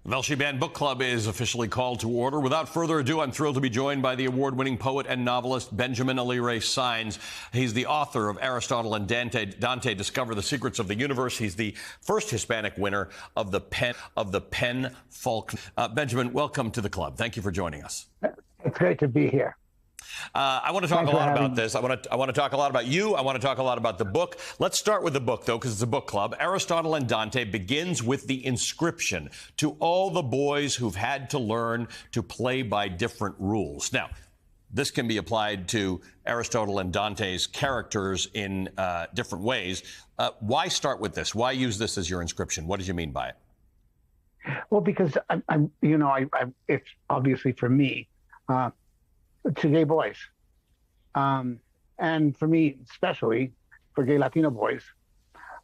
Velshi Band Book Club is officially called to order. Without further ado, I'm thrilled to be joined by the award-winning poet and novelist Benjamin Alire Sainz. He's the author of Aristotle and Dante Discover the Secrets of the Universe. He's the first Hispanic winner of the PEN Falcon. Benjamin, welcome to the club. Thank you for joining us. It's great to be here. I want to talk a lot about this. I want to talk a lot about you. I want to talk a lot about the book. Let's start with the book, though, because it's a book club. Aristotle and Dante begins with the inscription to all the boys who've had to learn to play by different rules. Now, this can be applied to Aristotle and Dante's characters in different ways. Why start with this? Why use this as your inscription? What did you mean by it? Well, because it's obviously for me. To gay boys, and for me especially for gay Latino boys,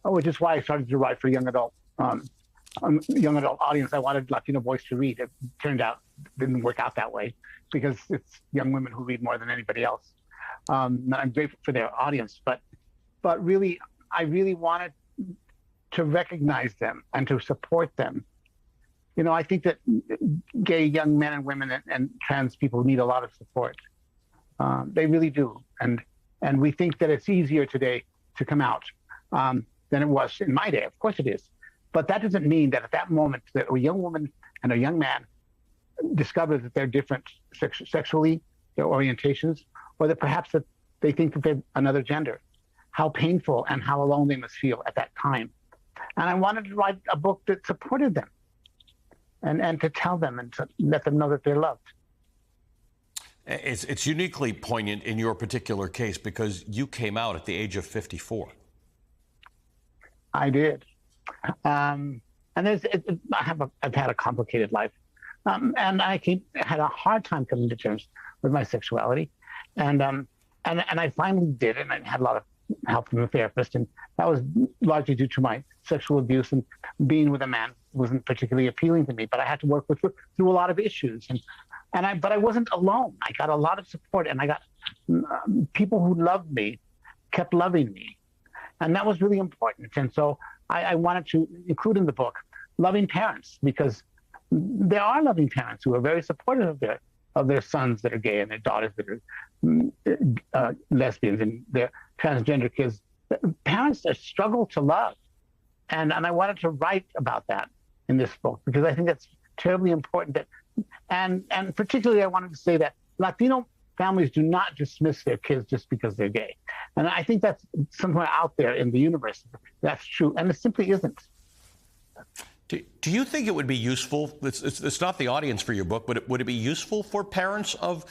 which is why I started to write for young adult audience. I wanted Latino boys to read. It turned out didn't work out that way because it's young women who read more than anybody else. I'm grateful for their audience, but really, I really wanted to recognize them and to support them. You know, I think that gay young men and women and trans people need a lot of support. They really do. And we think that it's easier today to come out than it was in my day. Of course it is. But that doesn't mean that at that moment that a young woman and a young man discover that they're different sexually, their orientations, or that perhaps that they think that they're another gender, how painful and how alone they must feel at that time. And I wanted to write a book that supported them. And to tell them and to let them know that they're loved. It's uniquely poignant in your particular case because you came out at the age of 54. I did. And I've had a complicated life. And I had a hard time coming to terms with my sexuality. And I finally did, and I had a lot of help from a therapist. And that was largely due to my sexual abuse, and being with a man wasn't particularly appealing to me, but I had to work through a lot of issues. But I wasn't alone. I got a lot of support, and I got people who loved me, kept loving me. And that was really important. And so I wanted to include in the book loving parents, because there are loving parents who are very supportive of their sons that are gay and their daughters that are lesbians and their transgender kids. Parents that struggle to love. And I wanted to write about that in this book because I think that's terribly important. And particularly I wanted to say that Latino families do not dismiss their kids just because they're gay. And I think that's somewhere out there in the universe that's true, and it simply isn't. Do you think it would be useful, it's not the audience for your book, but would it be useful for parents of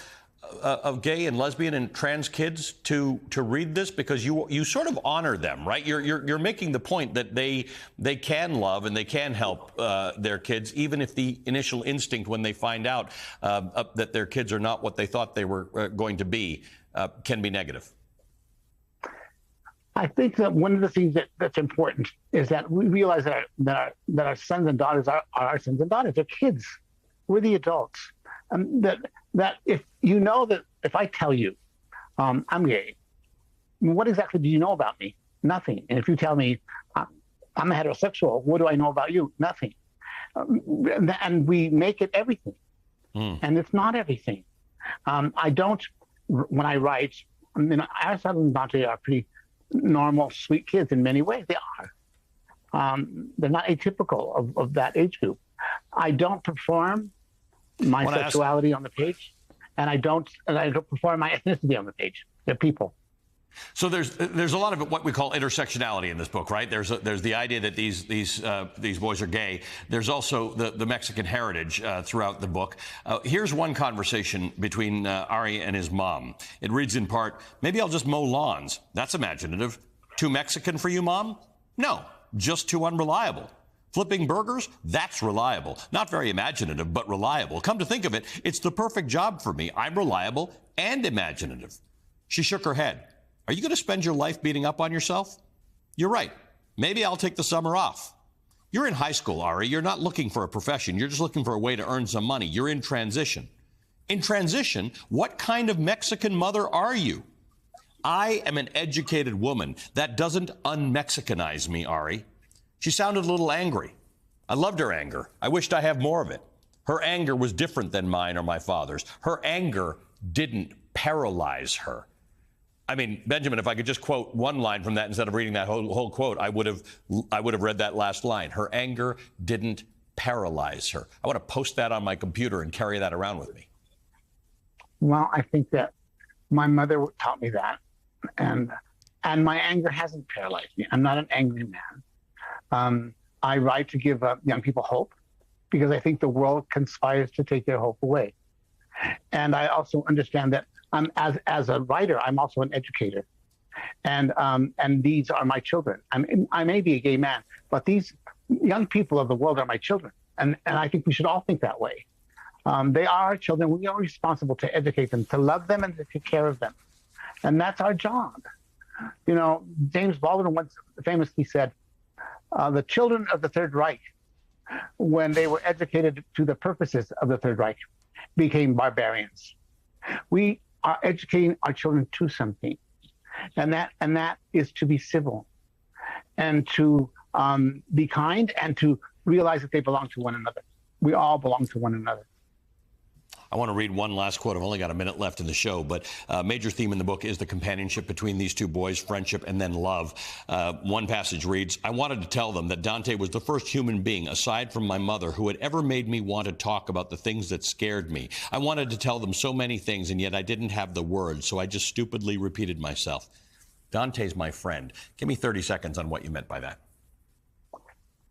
gay and lesbian and trans kids to read this, because you sort of honor them, right? You're making the point that they can love and they can help their kids, even if the initial instinct when they find out that their kids are not what they thought they were going to be can be negative. I think that one of the things that's important is that we realize that our sons and daughters are our sons and daughters. They're kids. We're the adults. That if you know that if I tell you I'm gay, what exactly do you know about me? Nothing. And if you tell me I'm a heterosexual, what do I know about you? Nothing. And we make it everything. And it's not everything. I don't, when I write, Aristotle and Dante are pretty normal, sweet kids in many ways. They are. They're not atypical of that age group. I don't perform my sexuality on the page, and I don't perform my ethnicity on the page. They're people. So there's a lot of what we call intersectionality in this book, right? There's the idea that these boys are gay. There's also the Mexican heritage throughout the book. Here's one conversation between Ari and his mom. It reads in part, "Maybe I'll just mow lawns. That's imaginative. Too Mexican for you, Mom? No, just too unreliable. Flipping burgers? That's reliable. Not very imaginative, but reliable. Come to think of it, it's the perfect job for me. I'm reliable and imaginative." She shook her head. "Are you going to spend your life beating up on yourself? You're right. Maybe I'll take the summer off. You're in high school, Ari. You're not looking for a profession. You're just looking for a way to earn some money. You're in transition. In transition, what kind of Mexican mother are you? I am an educated woman. That doesn't un-Mexicanize me, Ari." She sounded a little angry. I loved her anger. I wished I had more of it. Her anger was different than mine or my father's. Her anger didn't paralyze her. I mean, Benjamin, if I could just quote one line from that instead of reading that whole quote, I would have read that last line. Her anger didn't paralyze her. I want to post that on my computer and carry that around with me. Well, I think that my mother taught me that, and my anger hasn't paralyzed me. I'm not an angry man. I write to give young people hope, because I think the world conspires to take their hope away. And I also understand that as a writer, I'm also an educator, and these are my children. I may be a gay man, but these young people of the world are my children, and I think we should all think that way. They are our children. We are responsible to educate them, to love them, and to take care of them, and that's our job. You know, James Baldwin once famously said, "The children of the Third Reich, when they were educated to the purposes of the Third Reich, became barbarians." We are educating our children to something, and that is to be civil, and to be kind, and to realize that they belong to one another. We all belong to one another. I want to read one last quote. I've only got a minute left in the show, but a major theme in the book is the companionship between these two boys, friendship and then love. One passage reads, "I wanted to tell them that Dante was the first human being, aside from my mother, who had ever made me want to talk about the things that scared me. I wanted to tell them so many things, and yet I didn't have the words, so I just stupidly repeated myself." Dante's my friend. Give me 30 seconds on what you meant by that.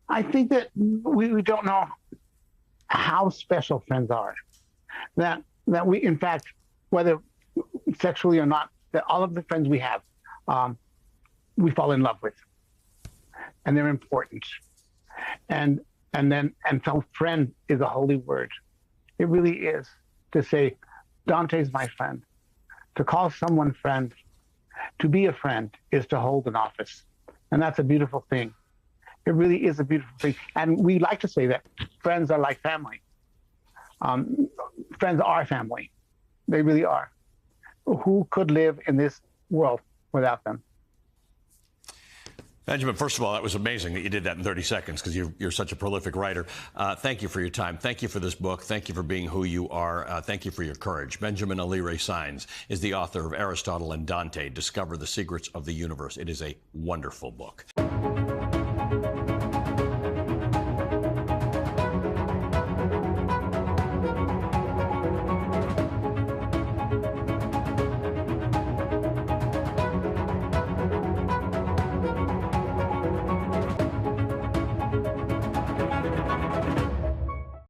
I think that we don't know how special friends are. That we, in fact, whether sexually or not, that all of the friends we have, we fall in love with, and they're important. And so friend is a holy word. It really is. To say, Dante's my friend, to call someone friend, to be a friend is to hold an office, and that's a beautiful thing. It really is a beautiful thing. And we like to say that friends are like family. Friends are family. They really are. Who could live in this world without them? Benjamin, first of all, that was amazing that you did that in 30 seconds, because you're such a prolific writer. Thank you for your time. Thank you for this book. Thank you for being who you are. Thank you for your courage. Benjamin Alire-Sáenz is the author of Aristotle and Dante, Discover the Secrets of the Universe. It is a wonderful book.